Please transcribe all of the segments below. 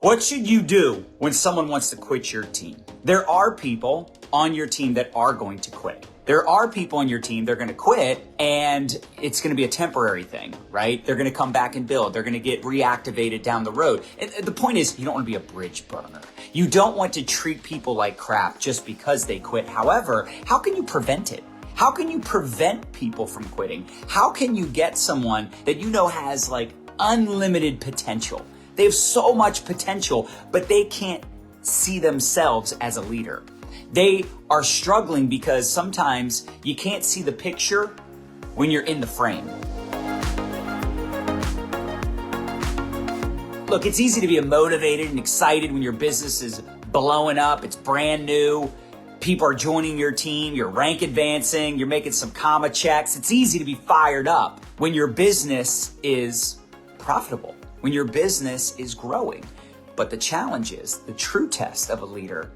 What should you do when someone wants to quit your team? There are people on your team that are going to quit. There are people on your team that are going to quit and it's going to be a temporary thing, right? They're going to come back and build. They're going to get reactivated down the road. And the point is, you don't want to be a bridge burner. You don't want to treat people like crap just because they quit. However, how can you prevent it? How can you prevent people from quitting? How can you get someone that you know has like unlimited potential? They have so much potential, but they can't see themselves as a leader. They are struggling because sometimes you can't see the picture when you're in the frame. Look, it's easy to be motivated and excited when your business is blowing up, it's brand new, people are joining your team, you're rank advancing, you're making some comma checks. It's easy to be fired up when your business is profitable, when your business is growing. But the challenge is, the true test of a leader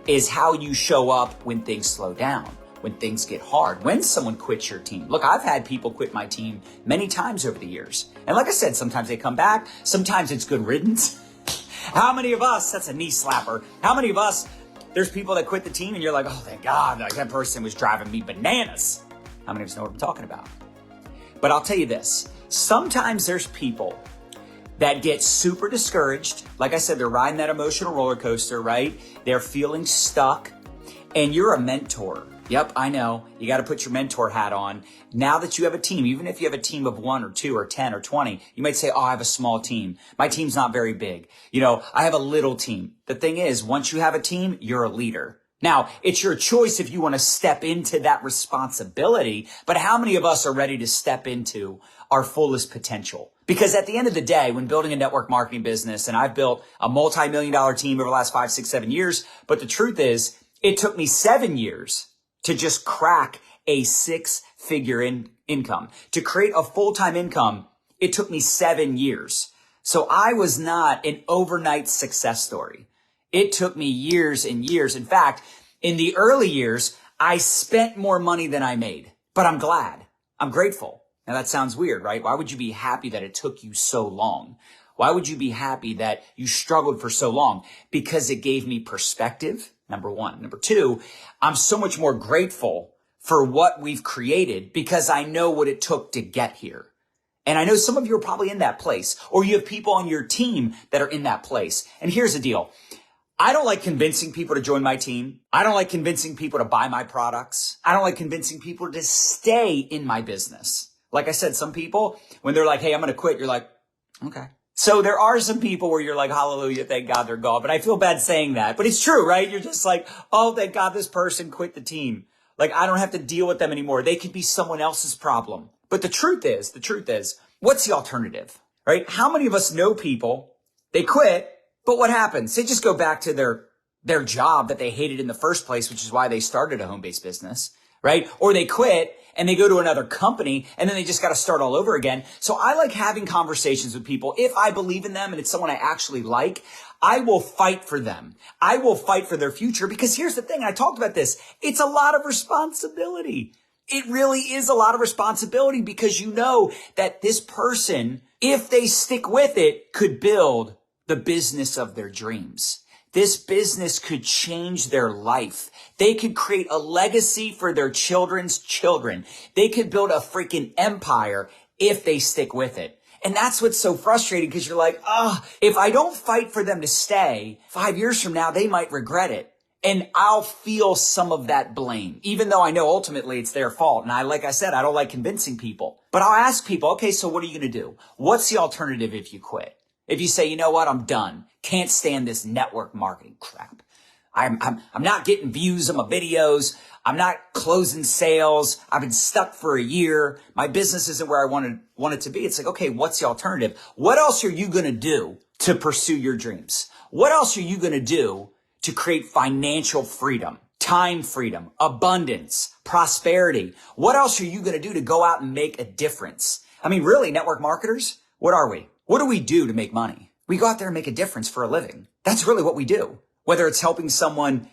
is how you show up when things slow down, when things get hard, when someone quits your team. Look, I've had people quit my team many times over the years. And like I said, sometimes they come back, sometimes it's good riddance. How many of us, that's a knee slapper, how many of us, there's people that quit the team and you're like, oh, thank God, like that person was driving me bananas. How many of us know what I'm talking about? But I'll tell you this, sometimes there's people that get super discouraged. Like I said, they're riding that emotional roller coaster, right? They're feeling stuck and you're a mentor. Yep, I know. You got to put your mentor hat on. Now that you have a team, even if you have a team of 1 or 2 or 10 or 20, you might say, oh, I have a small team. My team's not very big. I have a little team. The thing is, once you have a team, you're a leader. Now, it's your choice if you want to step into that responsibility, but how many of us are ready to step into our fullest potential? Because at the end of the day, when building a network marketing business, and I've built a multi-million-dollar team over the last 5, 6, 7 years, but the truth is, it took me 7 years to just crack a 6-figure income. To create a full-time income, it took me 7 years. So I was not an overnight success story. It took me years and years. In fact, in the early years, I spent more money than I made, but I'm glad. I'm grateful. Now that sounds weird, right? Why would you be happy that it took you so long? Why would you be happy that you struggled for so long? Because it gave me perspective, number one. Number two, I'm so much more grateful for what we've created because I know what it took to get here. And I know some of you are probably in that place, or you have people on your team that are in that place. And here's the deal. I don't like convincing people to join my team. I don't like convincing people to buy my products. I don't like convincing people to stay in my business. Like I said, some people, when they're like, hey, I'm going to quit, you're like, okay. So there are some people where you're like, hallelujah, thank God they're gone. But I feel bad saying that. But it's true, right? You're just like, oh, thank God this person quit the team. Like, I don't have to deal with them anymore. They could be someone else's problem. But the truth is, what's the alternative, right? How many of us know people, they quit, but what happens? They just go back to their job that they hated in the first place, which is why they started a home-based business, right? Or they quit and they go to another company and then they just got to start all over again. So I like having conversations with people. If I believe in them and it's someone I actually like, I will fight for them. I will fight for their future because here's the thing. I talked about this. It's a lot of responsibility. It really is a lot of responsibility because you know that this person, if they stick with it, could build the business of their dreams. This business could change their life. They could create a legacy for their children's children. They could build a freaking empire if they stick with it. And that's what's so frustrating because you're like, if I don't fight for them to stay, 5 years from now, they might regret it. And I'll feel some of that blame, even though I know ultimately it's their fault. And like I said, I don't like convincing people, but I'll ask people, okay, so what are you going to do? What's the alternative if you quit? If you say, you know what, I'm done. Can't stand this network marketing crap. I'm not getting views on my videos. I'm not closing sales. I've been stuck for a year. My business isn't where I want it to be. It's like, okay, what's the alternative? What else are you going to do to pursue your dreams? What else are you going to do to create financial freedom, time freedom, abundance, prosperity? What else are you going to do to go out and make a difference? I mean, really, network marketers, what are we? What do we do to make money? We go out there and make a difference for a living. That's really what we do. Whether it's helping someone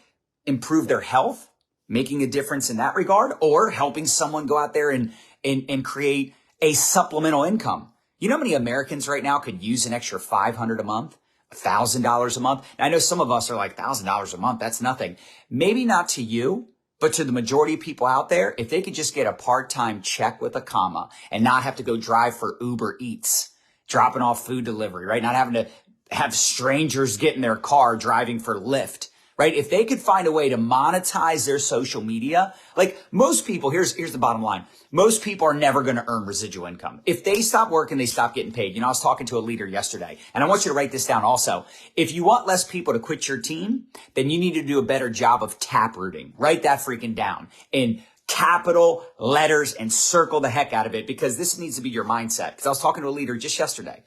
improve their health, making a difference in that regard, or helping someone go out there and create a supplemental income. You know how many Americans right now could use an extra $500 a month? $1,000 a month. Now, I know some of us are like, $1,000 a month, that's nothing. Maybe not to you, but to the majority of people out there, if they could just get a part-time check with a comma and not have to go drive for Uber Eats, dropping off food delivery, right? Not having to have strangers get in their car driving for Lyft, right? If they could find a way to monetize their social media, like most people, here's the bottom line. Most people are never going to earn residual income. If they stop working, they stop getting paid. You know, I was talking to a leader yesterday, and I want you to write this down also. If you want less people to quit your team, then you need to do a better job of taprooting. Write that freaking down in capital letters and circle the heck out of it, because this needs to be your mindset. Because I was talking to a leader just yesterday.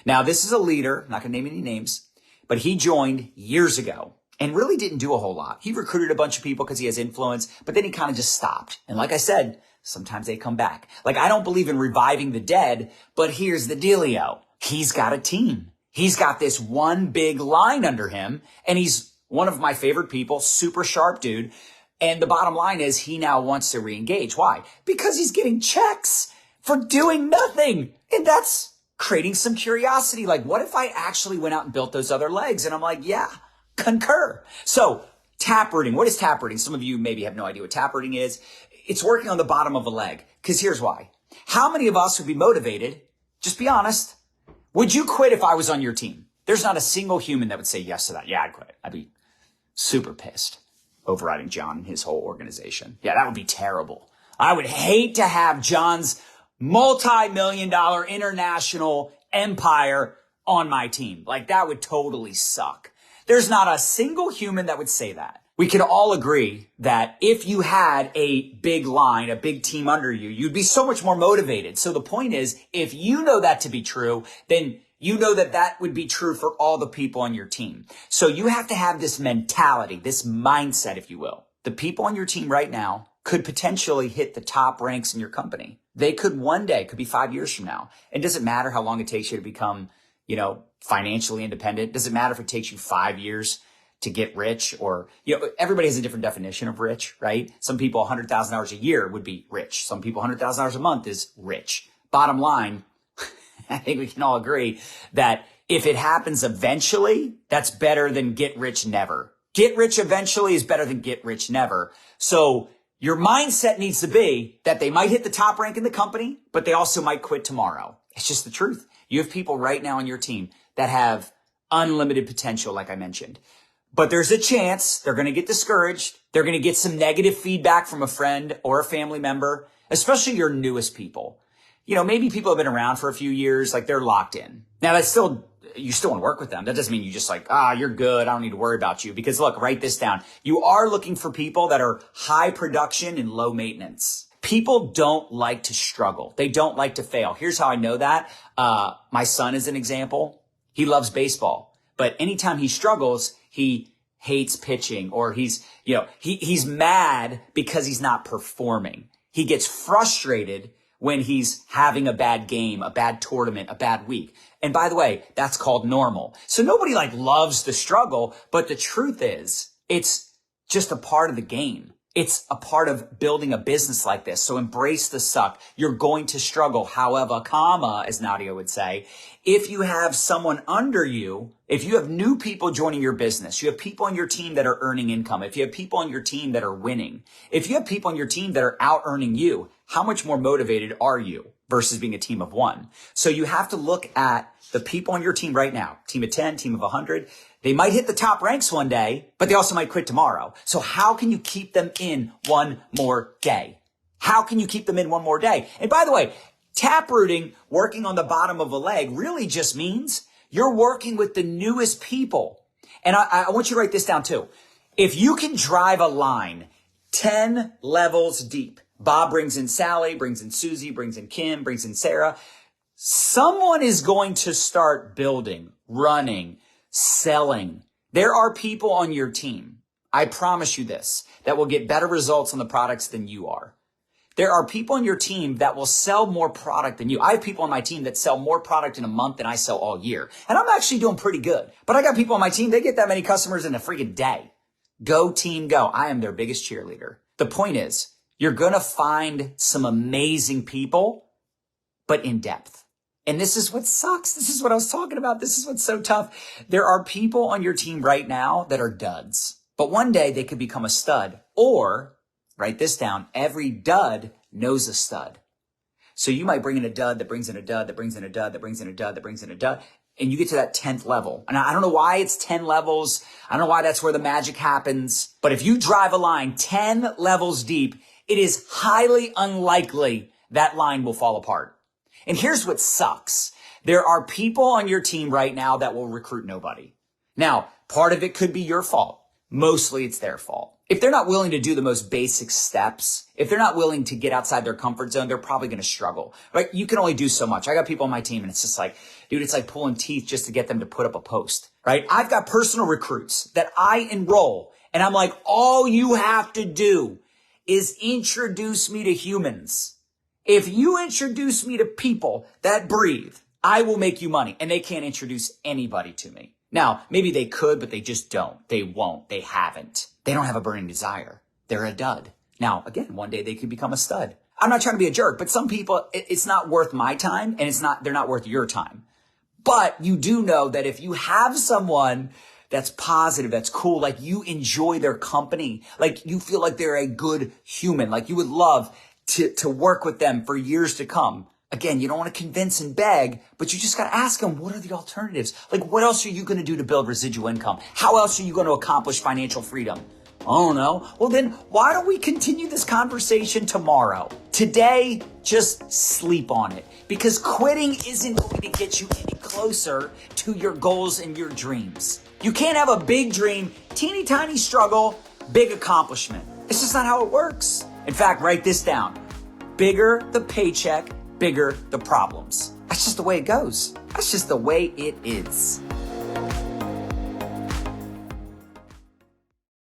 Now, this is a leader, I'm not going to name any names, but he joined years ago and really didn't do a whole lot. He recruited a bunch of people because he has influence, but then he kind of just stopped. And like I said, sometimes they come back. Like, I don't believe in reviving the dead, but here's the dealio. He's got a team. He's got this one big line under him, and he's one of my favorite people, super sharp dude. And the bottom line is he now wants to re-engage. Why? Because he's getting checks for doing nothing. And that's creating some curiosity. Like, what if I actually went out and built those other legs? And I'm like, yeah, concur. So taprooting. What is taprooting? Some of you maybe have no idea what taprooting is. It's working on the bottom of a leg. Because here's why. How many of us would be motivated? Just be honest. Would you quit if I was on your team? There's not a single human that would say yes to that. Yeah, I'd quit. I'd be super pissed. Overriding John and his whole organization. Yeah, that would be terrible. I would hate to have John's multi-million-dollar international empire on my team. Like, that would totally suck. There's not a single human that would say that. We can all agree that if you had a big line, a big team under you, you'd be so much more motivated. So the point is, if you know that to be true, then you know that that would be true for all the people on your team. So you have to have this mentality, this mindset, if you will. The people on your team right now could potentially hit the top ranks in your company. They could one day, could be 5 years from now. It doesn't matter how long it takes you to become, financially independent. It doesn't matter if it takes you 5 years to get rich, or, everybody has a different definition of rich, right? Some people $100,000 a year would be rich. Some people $100,000 a month is rich. Bottom line, I think we can all agree that if it happens eventually, that's better than get rich never. Get rich eventually is better than get rich never. So your mindset needs to be that they might hit the top rank in the company, but they also might quit tomorrow. It's just the truth. You have people right now on your team that have unlimited potential, like I mentioned. But there's a chance they're going to get discouraged. They're going to get some negative feedback from a friend or a family member, especially your newest people. Maybe people have been around for a few years, like they're locked in. Now, you still want to work with them. That doesn't mean you just like, you're good. I don't need to worry about you. Because look, write this down. You are looking for people that are high production and low maintenance. People don't like to struggle. They don't like to fail. Here's how I know that. My son is an example. He loves baseball, but anytime he struggles, he hates pitching, or he's mad because he's not performing. He gets frustrated when he's having a bad game, a bad tournament, a bad week. And by the way, that's called normal. So nobody loves the struggle, but the truth is it's just a part of the game. It's a part of building a business like this. So embrace the suck. You're going to struggle. However, as Nadya would say, if you have someone under you, if you have new people joining your business, you have people on your team that are earning income, if you have people on your team that are winning, if you have people on your team that are out earning you, how much more motivated are you versus being a team of one? So you have to look at the people on your team right now, team of 10, team of 100. They might hit the top ranks one day, but they also might quit tomorrow. So how can you keep them in one more day? How can you keep them in one more day? And by the way, taprooting, working on the bottom of a leg, really just means you're working with the newest people. And I want you to write this down too. If you can drive a line 10 levels deep, Bob brings in Sally, brings in Susie, brings in Kim, brings in Sarah, someone is going to start building, running, selling. There are people on your team, I promise you this, that will get better results on the products than you are. There are people on your team that will sell more product than you. I have people on my team that sell more product in a month than I sell all year. And I'm actually doing pretty good. But I got people on my team, they get that many customers in a freaking day. Go team, go. I am their biggest cheerleader. The point is, you're going to find some amazing people, but in depth. And this is what sucks. This is what I was talking about. This is what's so tough. There are people on your team right now that are duds, but one day they could become a stud. Or write this down. Every dud knows a stud. So you might bring in a dud that brings in a dud, that brings in a dud, that brings in a dud, that brings in a dud. And you get to that 10th level. And I don't know why it's 10 levels. I don't know why that's where the magic happens. But if you drive a line 10 levels deep, it is highly unlikely that line will fall apart. And here's what sucks. There are people on your team right now that will recruit nobody. Now, part of it could be your fault. Mostly it's their fault. If they're not willing to do the most basic steps, if they're not willing to get outside their comfort zone, they're probably going to struggle, right? You can only do so much. I got people on my team and it's just like, dude, it's like pulling teeth just to get them to put up a post, right? I've got personal recruits that I enroll and I'm like, all you have to do is introduce me to humans. If you introduce me to people that breathe, I will make you money. And they can't introduce anybody to me. Now, maybe they could, but they just don't. They won't. They haven't. They don't have a burning desire. They're a dud. Now, again, one day they could become a stud. I'm not trying to be a jerk, but some people, it's not worth my time and they're not worth your time. But you do know that if you have someone that's positive, that's cool, like you enjoy their company, like you feel like they're a good human, like you would love to work with them for years to come. Again, you don't want to convince and beg, but you just got to ask them, what are the alternatives? Like, what else are you going to do to build residual income? How else are you going to accomplish financial freedom? I don't know. Well, then why don't we continue this conversation tomorrow? Today, just sleep on it because quitting isn't going to get you any closer to your goals and your dreams. You can't have a big dream, teeny tiny struggle, big accomplishment. It's just not how it works. In fact, write this down. Bigger the paycheck, bigger the problems. That's just the way it goes. That's just the way it is.